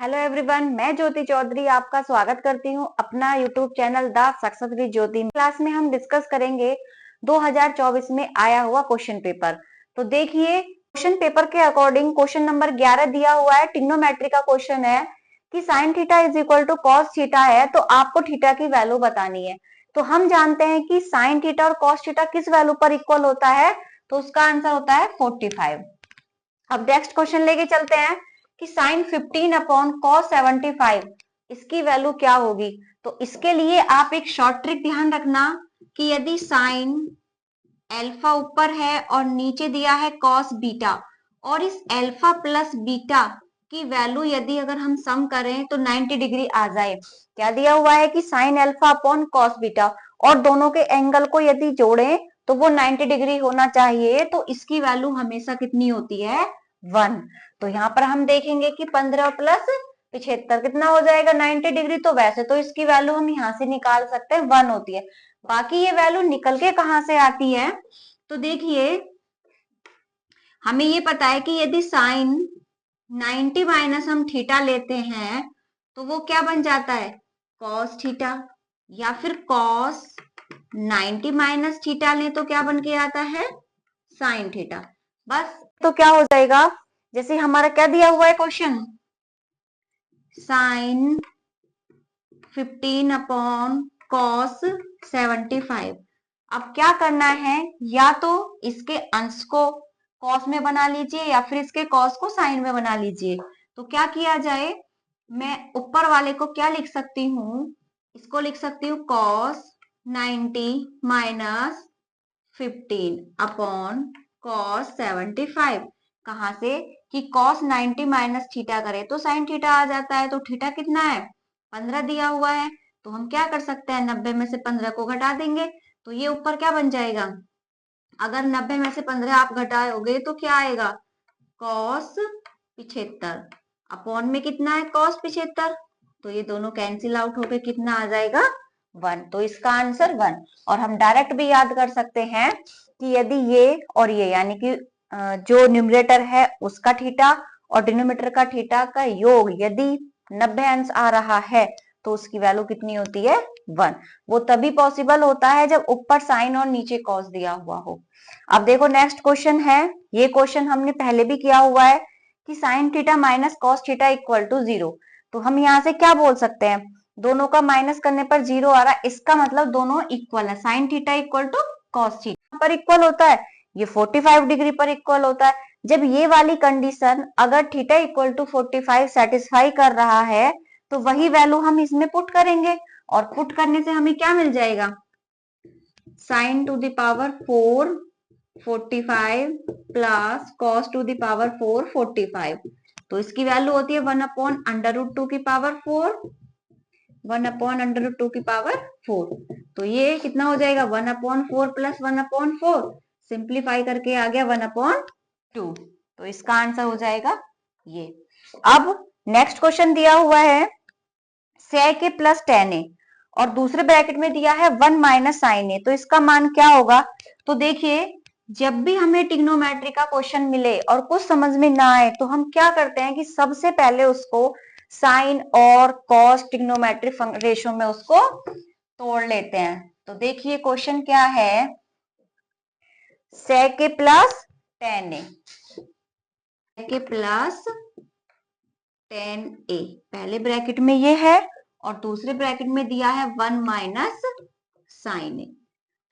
Hello everyone, मैं ज्योति चौधरी आपका स्वागत करती हूं अपना YouTube channel the success with Jyoti. Class में हम डिस्कस करेंगे 2024 में आया हुआ क्वेश्चन पेपर। तो देखिए, क्वेश्चन पेपर के अकॉर्डिंग क्वेश्चन नंबर 11 दिया हुआ है, ट्रिग्नोमेट्री का क्वेश्चन है कि sine theta is equal to cos theta है, तो आपको थीटा की वैल्यू बतानी है। तो हम जानते हैं कि साइन थीटा और कॉस थीटा किस वैल्यू पर इक्वल होता है, तो उसका आंसर होता है 45। अब नेक्स्ट क्वेश्चन लेके चलते हैं कि साइन 15 अपॉन कॉस 75 इसकी वैल्यू क्या होगी। तो इसके लिए आप एक शॉर्ट ट्रिक ध्यान रखना कि यदि साइन अल्फा ऊपर है और नीचे दिया है कॉस बीटा, और इस अल्फा प्लस बीटा की वैल्यू यदि अगर हम सम करें तो 90 डिग्री आ जाए। क्या दिया हुआ है कि sine alpha upon cos beta, और दोनों के एंगल को यदि जोड़ें तो वो 90 डिग्री होना चाहिए। तो इसकी वैल्यू हमेशा कितनी होती है? 1। तो यहाँ पर हम देखेंगे कि 15 प्लस 75 कितना हो जाएगा? 90 डिग्री। तो वैसे तो इसकी वैल्यू हम यहाँ से निकाल सकते हैं, 1 होती है। बाकी ये वैल्यू निकल के कहाँ से आती है? तो देखिए, हमें ये पता है कि यदि साइन 90 माइनस हम थीटा लेते हैं तो वो क्या बन जाता है? Cos theta. या फिर कॉस 90 माइनस थीटा लें तो क्या बन के आता है? Sine theta. बस, तो क्या हो जाएगा, जैसे हमारा क्या दिया हुआ है क्वेश्चन, साइन 15 अपॉन कॉस 75। अब क्या करना है, या तो इसके अंश को कॉस में बना लीजिए या फिर इसके कॉस को साइन में बना लीजिए। तो क्या किया जाए, मैं ऊपर वाले को क्या लिख सकती हूँ, इसको लिख सकती हूँ कॉस 90 माइनस 15 अपॉन कॉस 75। कहां से कि कॉस 90 माइनस थीटा करे तो साइन थीटा आ जाता है। तो थीटा कितना है? 15 दिया हुआ है। तो हम क्या कर सकते हैं, 90 में से 15 को घटा देंगे। तो ये ऊपर क्या बन जाएगा, अगर 90 में से 15 आप घटाओगे तो क्या आएगा? कॉस 75 अपॉन में कितना है? कॉस 75। तो ये दोनों कैंसिल आउट होके कितना आ जाएगा? 1। तो इसका आंसर 1। और हम डायरेक्ट भी याद कर सकते हैं कि यदि ये और ये यानी कि जो न्यूमरेटर है उसका थीटा और डिनोमिनेटर का थीटा का योग यदि 90 अंश आ रहा है तो उसकी वैल्यू कितनी होती है? 1। वो तभी पॉसिबल होता है जब ऊपर साइन और नीचे कॉस दिया हुआ हो। अब देखो, नेक्स्ट क्वेश्चन है, ये क्वेश्चन हमने पहले भी किया हुआ है कि sine theta minus cos theta equal to 0। तो हम यहाँ से क्या बोल सकते हैं, दोनों का माइनस करने पर 0 आ रहा है, इसका मतलब दोनों इक्वल है। Sine theta equal to cos theta पर इक्वल होता है, ये 45 डिग्री पर इक्वल होता है। जब ये वाली कंडीशन अगर थीटा इक्वल टू 45 सेटिस्फाई कर रहा है तो वही वैल्यू हम इसमें पुट करेंगे, और पुट करने से हमें क्या मिल जाएगा? Sign to the power 4 45 plus cos two the power 4 45। तो इसकी वैल्यू होती है 1 अपॉन अंडर रूट 2 की पावर 4, 1 अपॉन अंडर रूट 2 की पावर 4। तो ये कितना हो जाएगा? 1 अपॉन 4 प्लस 1 अपॉन 4, सिंप्लीफाई करके आ गया 1 अपॉन 2। तो इसका आंसर हो जाएगा ये। अब नेक्स्ट क्वेश्चन दिया हुआ है sec a plus tan a, और दूसरे ब्रैकेट में दिया है 1 माइनस साइन ए। तो इसका मान क्या होगा? तो देखिए, जब भी हमें ट्रिग्नोमेट्री का क्वेश्चन मिले और कुछ समझ में ना आए तो हम क्या करते हैं कि सबसे पहले उसको साइन और कॉस ट्रिग्नोमेट्री रेशो में उसको तोड़ लेते हैं। तो देखिए क्वेश्चन क्या है, sec a plus tan a, sec a plus tan a पहले ब्रैकेट में ये है और दूसरे ब्रैकेट में दिया है 1 माइनस साइन ए।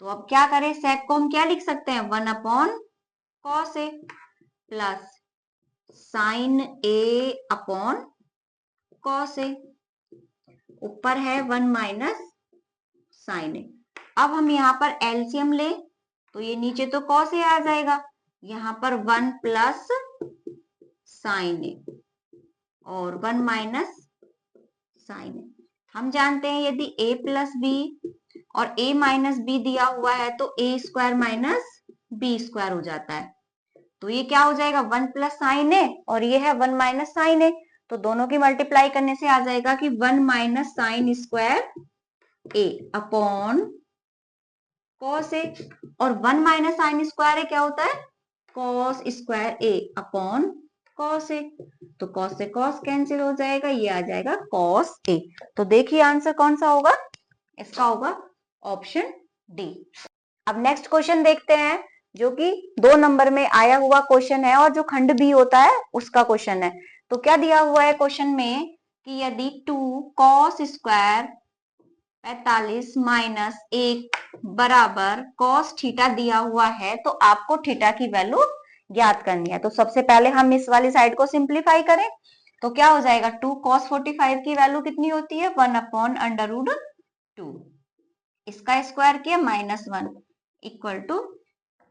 तो अब क्या करें, सेक को हम क्या लिख सकते हैं? 1 upon cos A plus sign A upon cos A, ऊपर है 1 माइनस साइन ए। अब हम यहाँ पर एलसीएम ले तो ये नीचे तो कॉस ए आ जाएगा, यहाँ पर 1 प्लस साइन ए और 1 माइनस साइन ए। हम जानते हैं यदि a प्लस बी और a माइनस बी दिया हुआ है तो a square minus B square हो जाता है। तो ये क्या हो जाएगा? 1 प्लस साइन ए और ये है 1 माइनस साइन ए। तो दोनों की मल्टीप्लाई करने से आ जाएगा कि 1 minus sine square A upon cos A, और 1 माइनस साइन स्क्वायर ए क्या होता है? Cos square A upon cos A, तो कॉस से कॉस कैंसिल हो जाएगा, ये आ जाएगा कॉस ए। तो देखिए आंसर कौन सा होगा, इसका होगा ऑप्शन डी। अब नेक्स्ट क्वेश्चन देखते हैं, जो कि 2 नंबर में आया हुआ क्वेश्चन है और जो खंड बी होता है उसका क्वेश्चन है। तो क्या दिया हुआ है क्वेश्चन में कि यदि 2 कॉस स्क्वायर 45 माइनस 1 बराबर कॉस थीटा दिया हुआ है, तो आपको थीटा की वैल्यू ज्ञात करनी है। तो सबसे पहले हम इस वाली साइड को सिंप्लीफाई करें, तो क्या हो जाएगा, 2 कॉस 45 की वैल्यू कितनी होती है, 1/√2, इसका स्क्वायर किया -1 इक्वल टू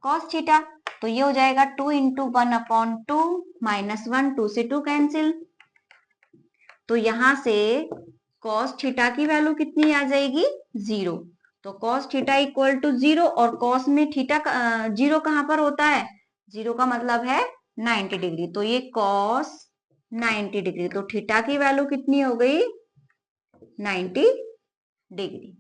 कॉस थीटा। तो ये हो जाएगा 2 इंटू 1/2 -1, 2 से 2 कैंसिल, तो यहां से कॉस थीटा की वैल्यू कितनी आ जाएगी, 0। तो कॉस थीटा इक्वल टू 0, और कॉस में थीटा 0 कहां पर होता है, 0 का मतलब है 90 डिग्री, तो ये कॉस 90 डिग्री, तो थीटा की वैल्यू कितनी हो गई, 90 डिग्री।